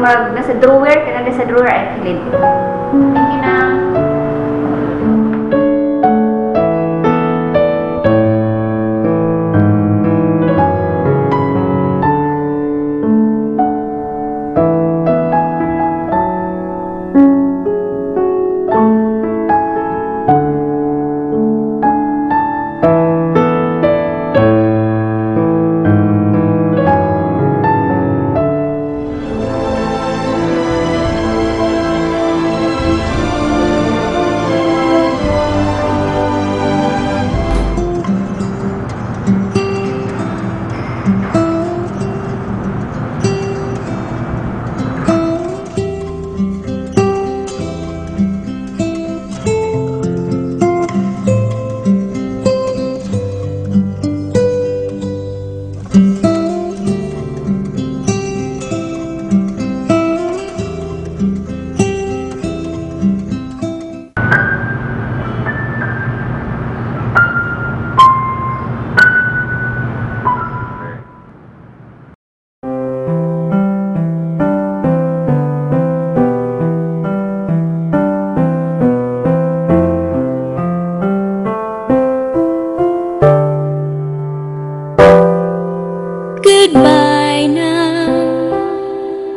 nasa drawer, kaya nasa drawer ay kilid. Thank you na. Goodbye now,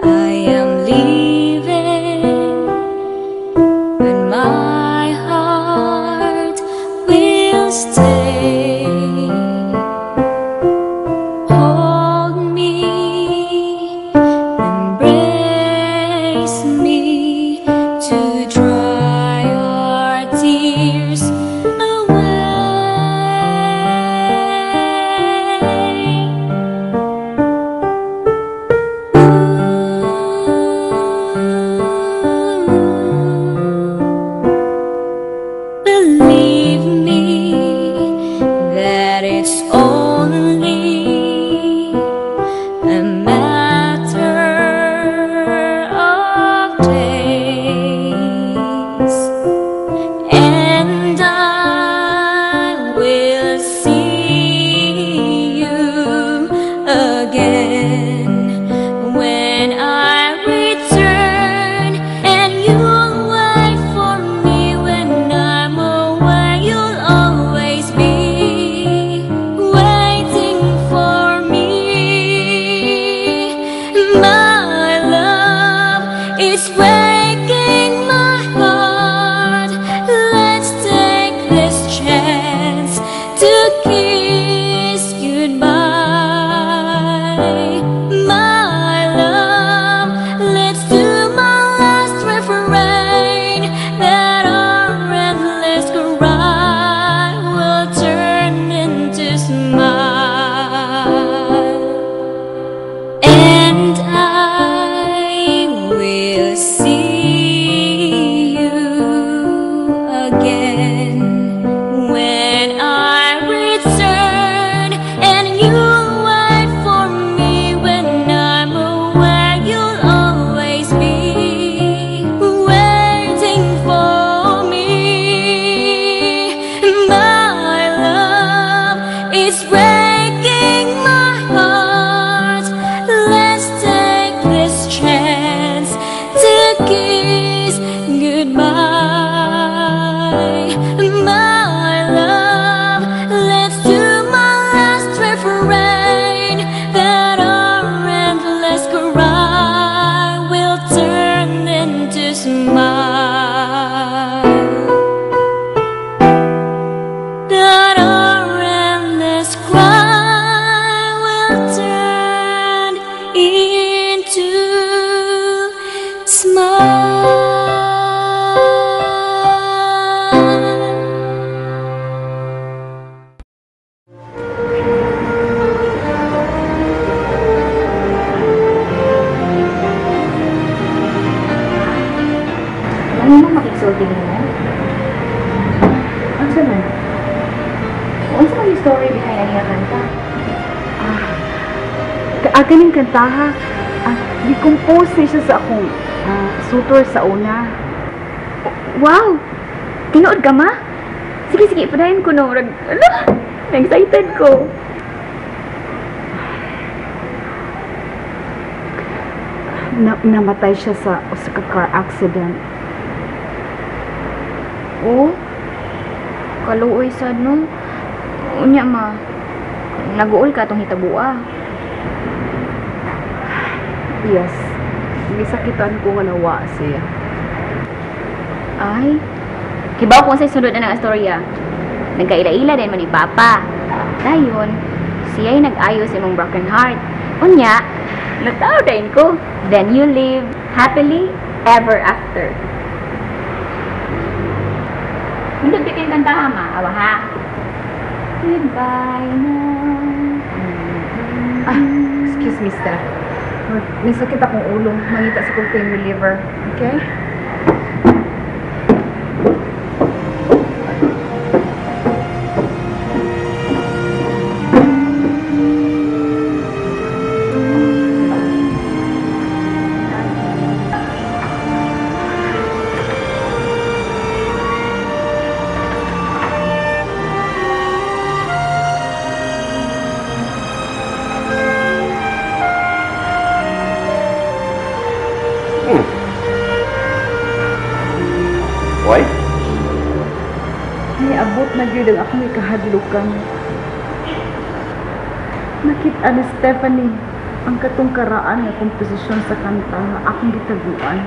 I am leaving, but my heart will stay. Hold me, embrace me to dry our tears away. Believe me that it's only a matter of days, and I will see you again when I return, and you'll wait for me when I'm away. You'll always be waiting for me. My love is breaking my heart. Let's take this chance to kiss goodbye. My love, let's do my last refrain, that our endless cry will turn into smile, and I will see you again when I return, and you'll wait for me when I'm away. You'll always be waiting for me. My love is breaking my heart. Let's take this chance to kiss goodbye. My love, let's do my last refrain, that our endless cry will turn into smile, that our endless cry will turn into smile. Ano mo makisulti mo? Ano sa man? Ano sa yung story behind ang iyang kanta? Ganing kanta ha. Di-compose siya sa akong sutor sa una. Wow! Tinood ka ma? Sige, padahin ko no. Na-excited ko. namatay siya sa car accident. Oh, kaluoy sad no. Unya ma, naguol ka tong hitabua. Yes. Gisakitan ko nga nawa siya. Ay, kibaw kung sa'y sunod na ng istorya. Nagkaila-ila din mo ni Papa. Dayon, siya'y nag-ayos imong broken heart. Unya, nataw din ko. Then you live happily ever after. Hindi bikin kanta ma, awa ha. Goodbye now. Excuse me, Steph. Nisakit akong ulo. Mangita sa kong pain reliever. Okay? Why? Ay, abot na gyud ang akong ikahadlukan. Nakita ni Stephanie ang katong karaan nga komposisyon sa kanta nga akong gitaguan.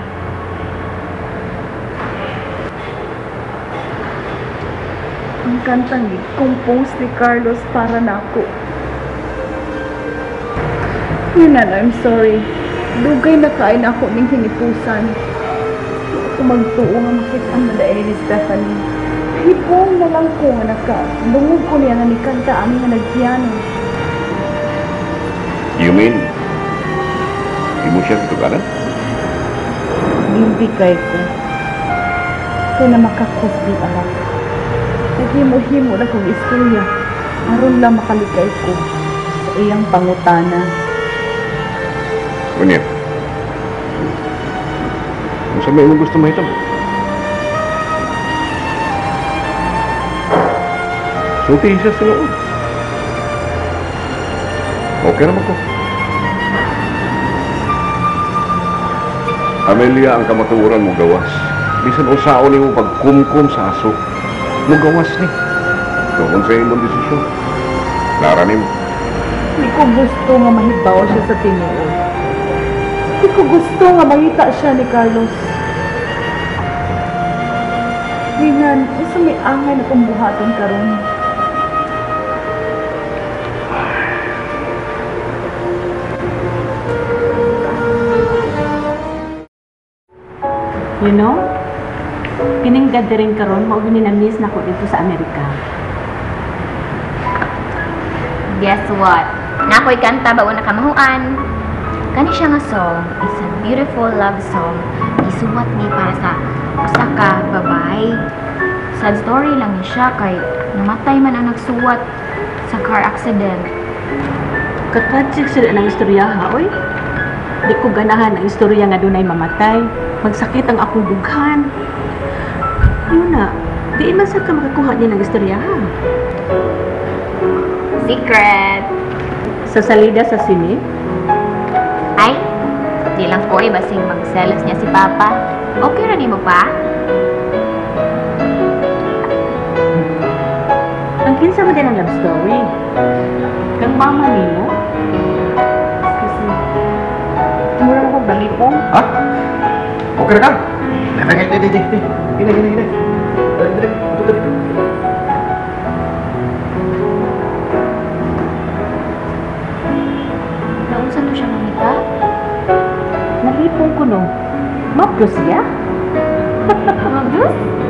Ang kantang compose ni Carlos para nako. Yunan, I'm sorry. Dugay na kain ako ning hinipusan. Kung magtuo nga makita ang madaay ni Stephanie. Hipong na lang ko nga lungog ko niya nga ni kanta ang nga nagpiano. You mean, di mo siya tutugalan? Hindi kay ko. Kaya na makakusbi alam. Naghimo-himo na kong istorya. Aron lang makalikay ko sa iyang pangutana. Kunya. Kung sabi mo gusto mahitabo. Sulti siya sa loob. Okay naman ko. Amelia, ang kamatuoran mo gawas. Bisan usaon ni mo pagkumkum sa aso. Mo gawas ni. Doon sa imong desisyon. Lara ni mo. Hindi ko gusto nga mahibaw siya sa tinuod. Hindi ko gusto nga makita siya ni Carlos. Hingan, isa may angay na kong buhaton karon. You know, kining gathering karon mao gini na miss nako dito sa Amerika. Guess what? Nako'y kanta ba una kamahuan? Kani siya nga song is a beautiful love song. Isuwat ni para sa usa ka babae. Sad story lang ni siya kay namatay man ang nagsuwat sa car accident. Katragic sila ng istorya ha, oy. Di ko ganahan ang istorya nga dunay mamatay. Magsakit ang akong dughan. Yun na, di man sa ka makakuha niya ng istorya ha. Secret! Sa salida sa sini, Ay, di lang ko basing magselos niya si Papa. Okay ra ni mo pa? ang kinsa man din ang love story. Kang mama nimo, Kasi, mura ko balipong. Ha? Okay na ka? Hindi. Gina. Tutuloy. Nausan mo siya mamita? nalipong ko no. Mapro siya? Magus?